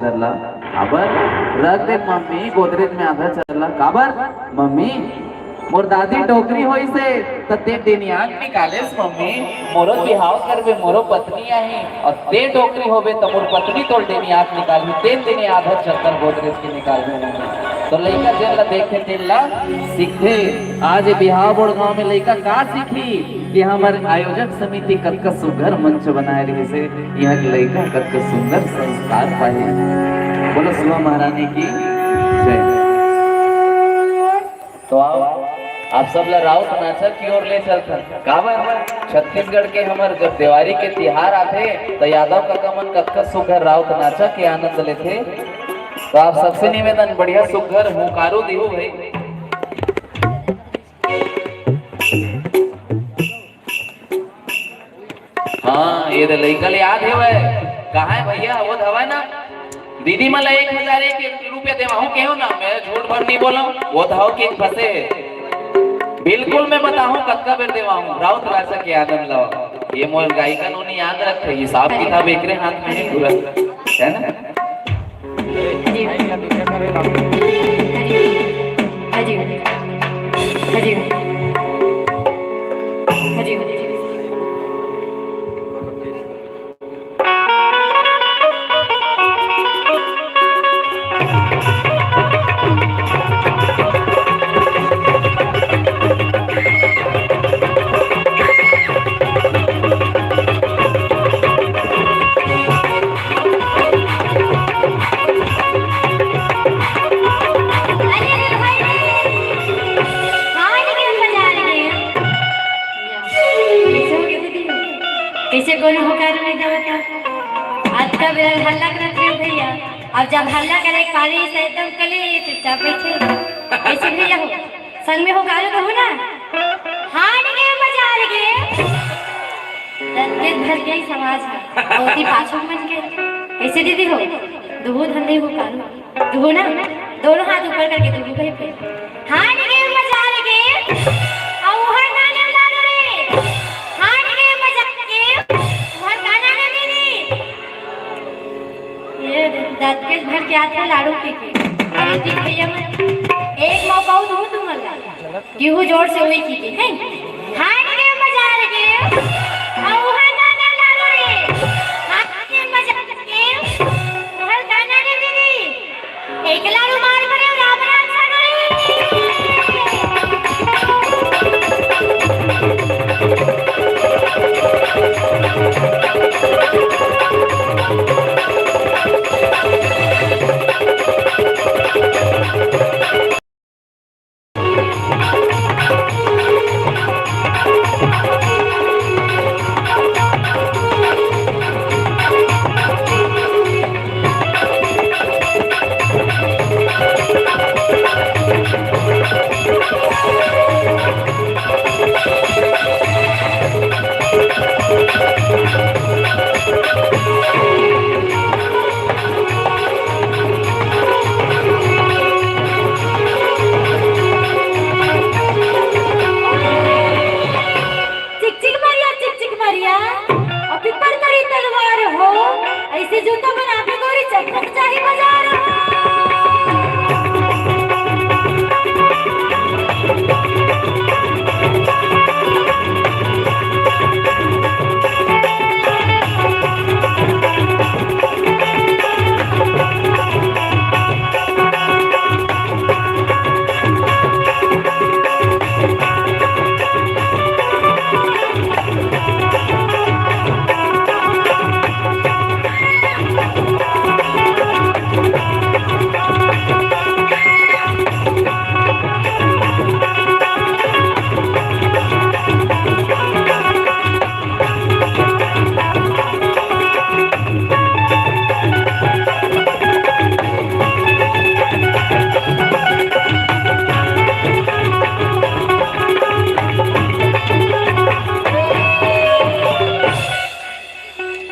चला काबर रख दे मम्मी गोदरेज में आधा चला काबर मम्मी मोर दादी टोकरी होई से ते देनियाक निकालेस मम्मी मोरो बिहाव करबे मोरो पत्नी आहे और ते टोकरी होबे त मोर पत्नी तोर देनियाक निकालबे ते देने आधा चक्कर गोदरेज के निकालबे मम्मी तो लइका जेन ला देखे तेन ला सीखे आज बिहाव बोड़ गांव में लइका का सीखी कि हमर आयोजक समिति कतका सुघर मंच बनाए रही से यहाँ के लइका कतका सुंदर संस्कार पाए। बोलो सुहा महारानी की जय। तो आओ आप सब ला राउत नाचा की ओर ले चलता काबर छत्तीसगढ़ के हमार जब दिवाली के तिहार आते तो यादव का मन कतका सुघर राउत नाचा के आनंद लेते। तो आप सबसे निवेदन बढ़िया सुघर हुकारो दिहो भाई। हाँ ये तो लइका याद है वह कहाँ है भैया वो धवा ना दीदी मला 1001 रुपया देवाहू केहो ना मैं झूठ भर नहीं बोला वो धाव के फंसे बिल्कुल मैं बताऊं कत्का बेर देवाहू राउत राजा के आनंद लाओ ये मोर गायिका नोनी याद रखे हिसाब किताब एकरे हाथ में है पूरा है ना। कैसे गोलू होकर नहीं देवता आज का बेरा हल्ला करत है भैया अब जब हल्ला करे पारी से एकदम कले चुपचाप बैठे कैसे भैया हो संग में हो गालो तो हो ना हार गए बाजार के दिन भर के समाज है बहुत ही पाछू मन के कैसे दीदी हो दो धंधे हो कालो दो ना दोनों हाथ ऊपर करके दो भाई पे हार गए बाजार के और हर गाने लालो रे हार गए बाजार के हर गाना ने दीदी ये दांत के भर के आता लाड़ू के अरे जी भैया मैं एक मौका दूं दूंगा कि वो जोर से वही की है हार गए बाजार के और हर गाना लालो रे हार गए बाजार के हर गाना ने दीदी एक लाड़ू मार पड़े राम राम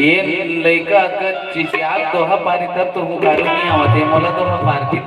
ये लइका का चिचियाल दोहा पारी तब तो हुकारो नहीं आवते मोला दोहा पार की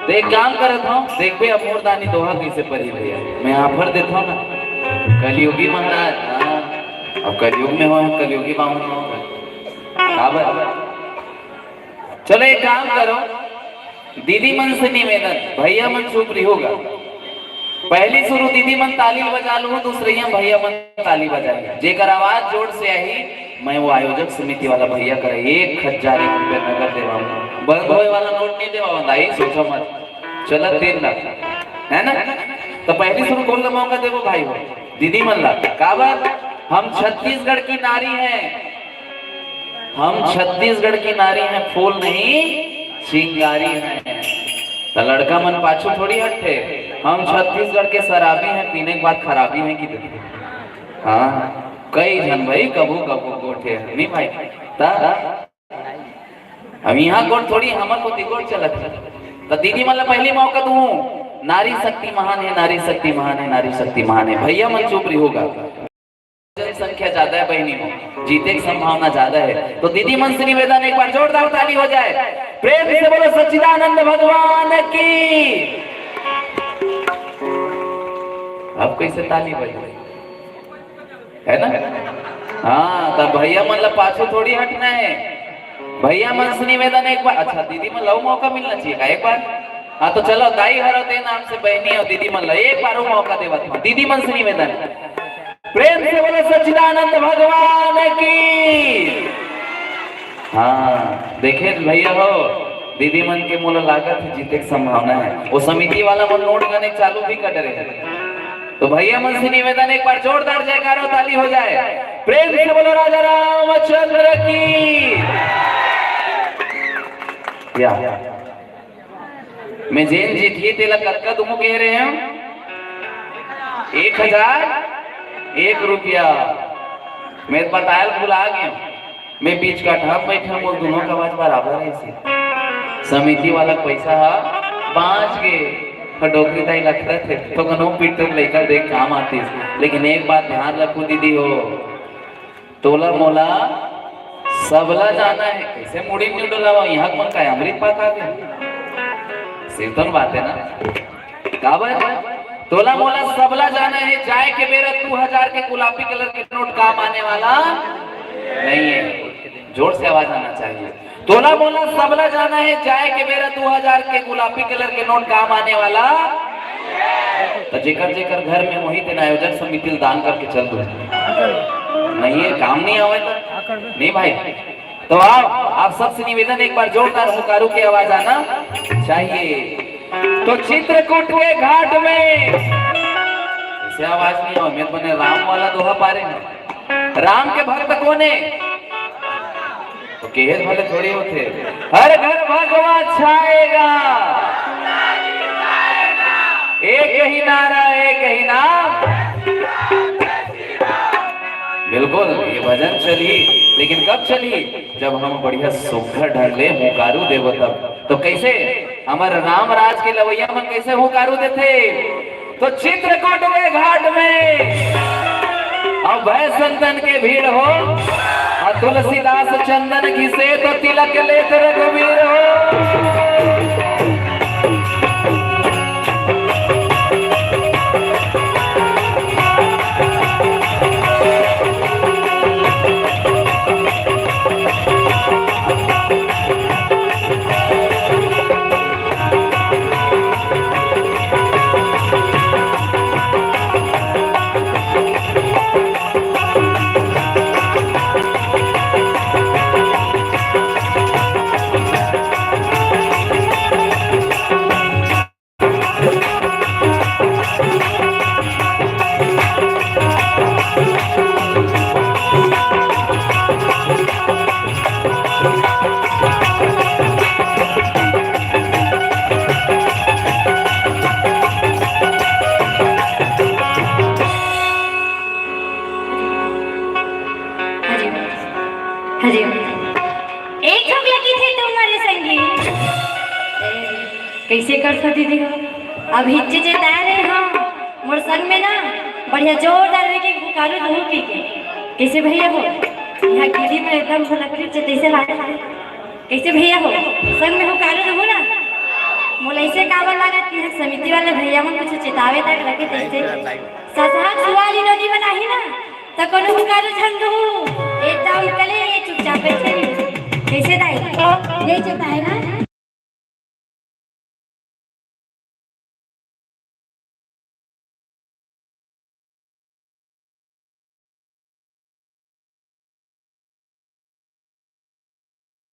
देख काम करत हूं देख बे अमोर दानी दोहा कैसे परी भैया मैं ऑफर देता हूं ना कलयुगी महाराज अब कलयुग में हो कलयुगी बाहु काबर चलो एक काम करो, दीदी मन से निवेदन, भैया मन चुप रही होगा। पहली शुरू दीदी मन ताली बजा लू, दूसरी भैया मन ताली बजाए। जेकर आवाज जोर से आई मैं वो आयोजक समिति वाला भैया करे 1000 रुपये नगद देवा, बंद होए वाला नोट नहीं देवा भाई, सोचो मत। चलो 3 लाख है ना, तो पहली शुरू कौन का मौका देवो भाई हो, दीदी मन ला। का बात, हम छत्तीसगढ़ की नारी हैं, हम छत्तीसगढ़ की नारी हैं, फूल नहीं चिंगारी हैं। तो लड़का मन पाछू थोड़ी हटते, हम छत्तीसगढ़ के शराबी हैं, पीने के बाद खराबी है कि हाँ कई जन भाई कबू कबू गोठे नहीं भाई ता हम यहाँ गोट थोड़ी हमर को गोट चलत। तो दीदी मतलब पहली मौका दूं, नारी शक्ति महान है, नारी शक्ति महान है, नारी शक्ति महान है। भैया मन चुप रही होगा, जनसंख्या ज्यादा है बहनी में, जीते की संभावना ज्यादा है। तो दीदी मन से निवेदन एक बार जोरदार ताली हो जाए, प्रेम से बोलो सच्चिदानंद भगवान की। अब कैसे ताली बजे है ना, हाँ तब भैया मतलब पाछू थोड़ी हटना है। भैया मन से निवेदन एक बार, अच्छा दीदी मन लो मौका मिलना चाहिए एक बार। हाँ तो चलो दाई हरो दे नाम से बहनी और दीदी मन लो एक बार वो मौका देवा। दीदी मन से निवेदन, प्रेम से बोलो सच्चिदानंद भगवान की। हाँ देखे भैया हो, दीदी मन के मोला लागत है जीते की संभावना है। वो समिति वाला मन नोट गाने चालू भी कर रहे हैं। तो भैया मन से निवेदन एक बार जोरदार जयकारो ताली हो जाए, प्रेम से बोलो राजा रामचंद्र की। या मैं जैन जेठी तेला कतका तुम कह रहे हैं 1001 रुपया। मैं बताया भुला गया, मैं बीच का ठाप बैठा, वो दोनों का आवाज बराबर है। इसे समिति वाला पैसा 5 के डोकरी ताई लगता थे तो कनो पीट तो लेकर देख काम आती है। लेकिन एक बात ध्यान रखो दीदी हो, तोला मोला सबला जाना है, कैसे मुड़ी नहीं डोलावा यहाँ कौन का अमृत पाक आ गया, सिर्फ बात है ना। काबर तोला मोला सबला जाना है, जाए के मेरा 2000 के गुलाबी कलर के नोट काम आने वाला नहीं है, जोर से आवाज आना चाहिए। तोला मोला सबला जाना है, जाए के मेरा 2000 के गुलाबी कलर के नोट काम आने वाला। तो जेकर जेकर घर में मोहित आयोजक समिति दान करके चल दो, नहीं है काम नहीं आवे तो नहीं भाई। तो आप सबसे निवेदन एक बार जोरदार हुकारू की आवाज आना चाहिए। तो चित्रकूट के घाट में इसे आवाज नहीं हो, मैं बने राम वाला दोहा पारे हैं। राम के भक्त कौन है, तो केहर भले थोड़ी होते, हर घर भगवा छाएगा, एक ही नारा एक ही नाम। बिल्कुल ये भजन चली, लेकिन कब चली, जब हम बढ़िया सुघर ढंगले हुकारू देव तब। तो कैसे हमारे राम राज के लवैया मन कैसे हुकारू देते, तो चित्रकूट के घाट में अब भय संतन के भीड़ हो, और तुलसीदास चंदन घिसे तो तिलक लेत रघुवीर हो। कैसे कर सकती थी अब हिच्चे जेता रहे हम मोर संग में ना बढ़िया जोरदार लेके पुकारो दूर पी के कैसे भैया हो यहाँ गिरी में एकदम लकड़ी से जैसे लाए कैसे भैया हो संग में पुकारो रहू ना मोला ऐसे काबर लागत कि समिति वाले भैया मन कुछ चेतावे तक लगे तैसे ससहाक सुवाली नदी बनाही ना त कोनो पुकारो छंद हो एकदम कले चुपचाप बैठे कैसे दाई? यही चलता है ना?